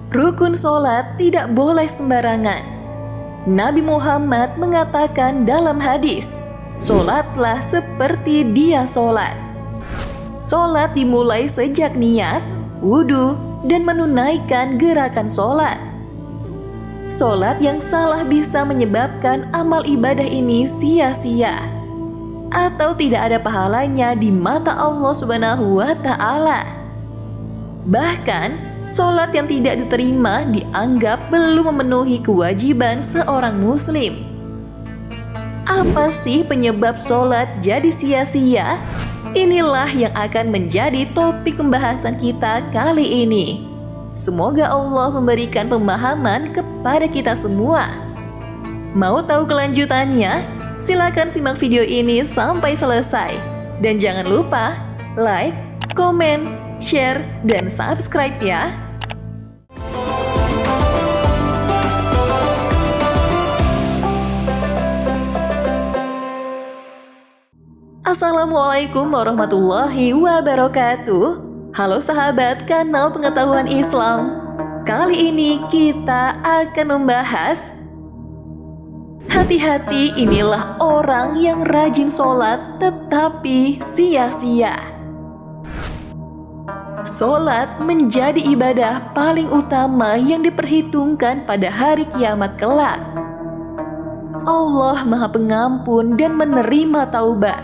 Rukun sholat tidak boleh sembarangan. Nabi Muhammad mengatakan dalam hadis, "Sholatlah seperti dia sholat." Sholat dimulai sejak niat, wudhu, dan menunaikan gerakan sholat. Sholat yang salah bisa menyebabkan amal ibadah ini sia-sia atau tidak ada pahalanya di mata Allah Subhanahu wa Ta'ala. Bahkan, sholat yang tidak diterima dianggap belum memenuhi kewajiban seorang muslim. Apa sih penyebab sholat jadi sia-sia? Inilah yang akan menjadi topik pembahasan kita kali ini. Semoga Allah memberikan pemahaman kepada kita semua. Mau tahu kelanjutannya? Silakan simak video ini sampai selesai. Dan jangan lupa like, komen, share, dan subscribe ya. Assalamualaikum warahmatullahi wabarakatuh. Halo sahabat kanal pengetahuan Islam. Kali ini kita akan membahas hati-hati, inilah orang yang rajin sholat tetapi sia-sia. Sholat menjadi ibadah paling utama yang diperhitungkan pada hari kiamat kelak. Allah Maha Pengampun dan menerima taubat.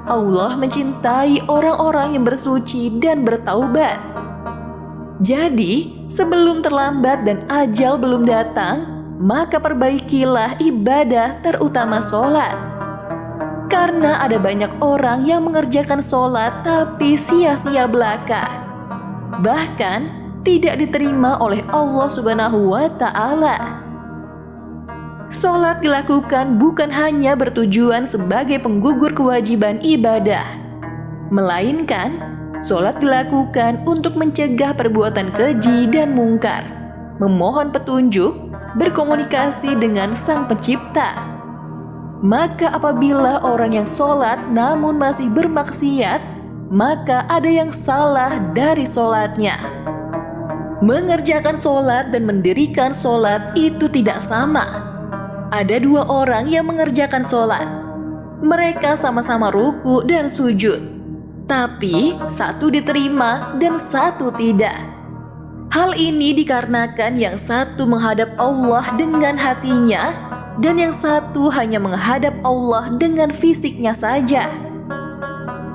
Allah mencintai orang-orang yang bersuci dan bertaubat. Jadi, sebelum terlambat dan ajal belum datang, maka perbaikilah ibadah terutama sholat. Karena ada banyak orang yang mengerjakan sholat tapi sia-sia belaka. Bahkan tidak diterima oleh Allah Subhanahu wa Ta'ala. Sholat dilakukan bukan hanya bertujuan sebagai penggugur kewajiban ibadah, melainkan sholat dilakukan untuk mencegah perbuatan keji dan mungkar, memohon petunjuk, berkomunikasi dengan Sang Pencipta. Maka apabila orang yang sholat namun masih bermaksiat, maka ada yang salah dari sholatnya. Mengerjakan sholat dan mendirikan sholat itu tidak sama. Ada dua orang yang mengerjakan sholat. Mereka sama-sama ruku dan sujud, tapi satu diterima dan satu tidak. Hal ini dikarenakan yang satu menghadap Allah dengan hatinya dan yang satu hanya menghadap Allah dengan fisiknya saja.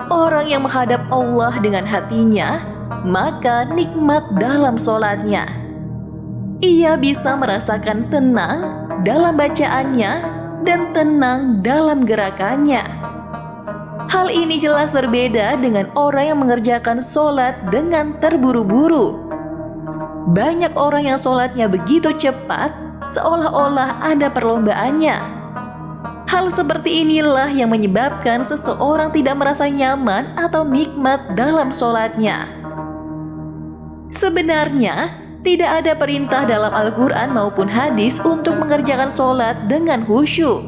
Orang yang menghadap Allah dengan hatinya, maka nikmat dalam sholatnya. Ia bisa merasakan tenang dalam bacaannya dan tenang dalam gerakannya. Hal ini jelas berbeda dengan orang yang mengerjakan sholat dengan terburu-buru. Banyak orang yang sholatnya begitu cepat, seolah-olah ada perlombaannya. Hal seperti inilah yang menyebabkan seseorang tidak merasa nyaman atau nikmat dalam sholatnya. Sebenarnya, tidak ada perintah dalam Al-Quran maupun hadis untuk mengerjakan sholat dengan khusyuk.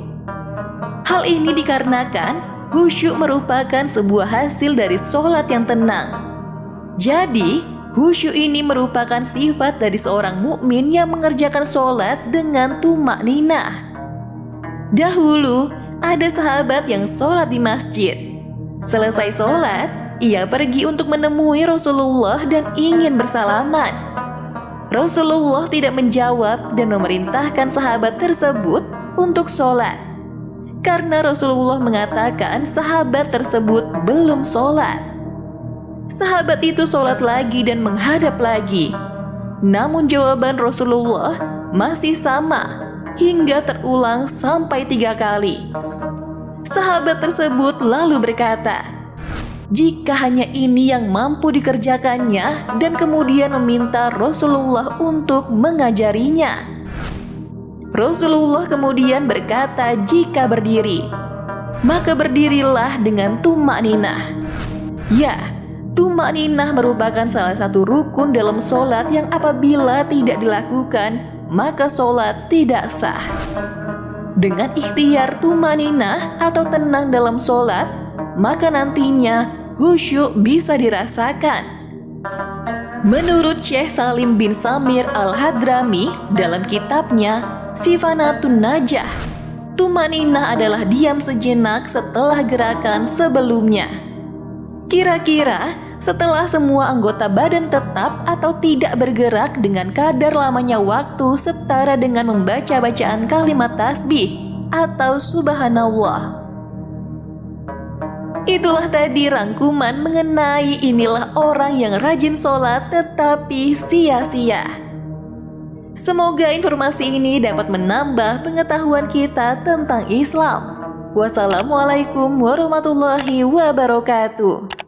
Hal ini dikarenakan khusyuk merupakan sebuah hasil dari sholat yang tenang. Jadi, khusyuk ini merupakan sifat dari seorang mukmin yang mengerjakan sholat dengan tumak ninah. Dahulu, ada sahabat yang sholat di masjid. Selesai sholat, ia pergi untuk menemui Rasulullah dan ingin bersalaman. Rasulullah tidak menjawab dan memerintahkan sahabat tersebut untuk sholat. Karena Rasulullah mengatakan sahabat tersebut belum sholat. Sahabat itu sholat lagi dan menghadap lagi. Namun jawaban Rasulullah masih sama hingga terulang sampai 3 kali. Sahabat tersebut lalu berkata, jika hanya ini yang mampu dikerjakannya, dan kemudian meminta Rasulullah untuk mengajarinya. Rasulullah kemudian berkata jika berdiri, maka berdirilah dengan tumak ninah. Ya, tumak ninah merupakan salah satu rukun dalam sholat yang apabila tidak dilakukan, maka sholat tidak sah. Dengan ikhtiar tumak ninah atau tenang dalam sholat, maka nantinya khusyuk bisa dirasakan. Menurut Syekh Salim bin Samir Al-Hadrami dalam kitabnya Sifanatun Najah, tumaninah adalah diam sejenak setelah gerakan sebelumnya. Kira-kira setelah semua anggota badan tetap atau tidak bergerak dengan kadar lamanya waktu setara dengan membaca bacaan kalimat tasbih atau subhanallah. Itulah tadi rangkuman mengenai inilah orang yang rajin sholat tetapi sia-sia. Semoga informasi ini dapat menambah pengetahuan kita tentang Islam. Wassalamualaikum warahmatullahi wabarakatuh.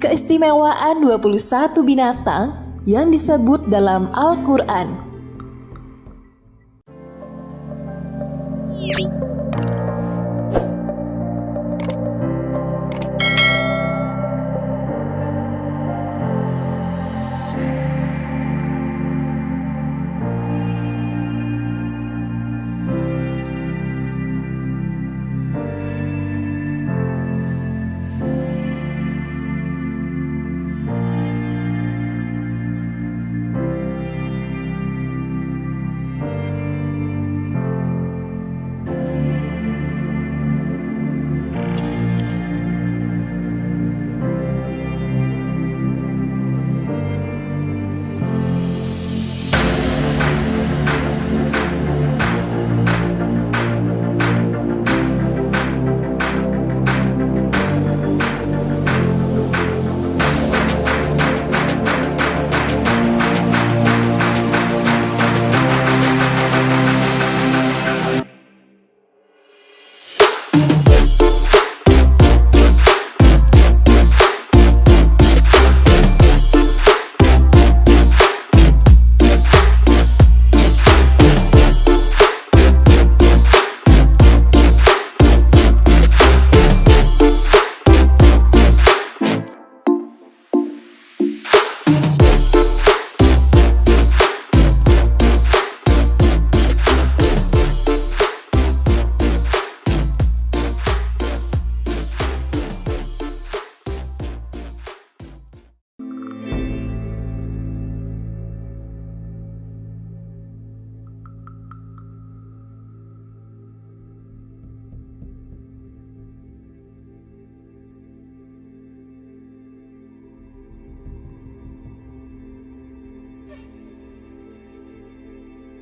Keistimewaan 21 binatang yang disebut dalam Al-Quran.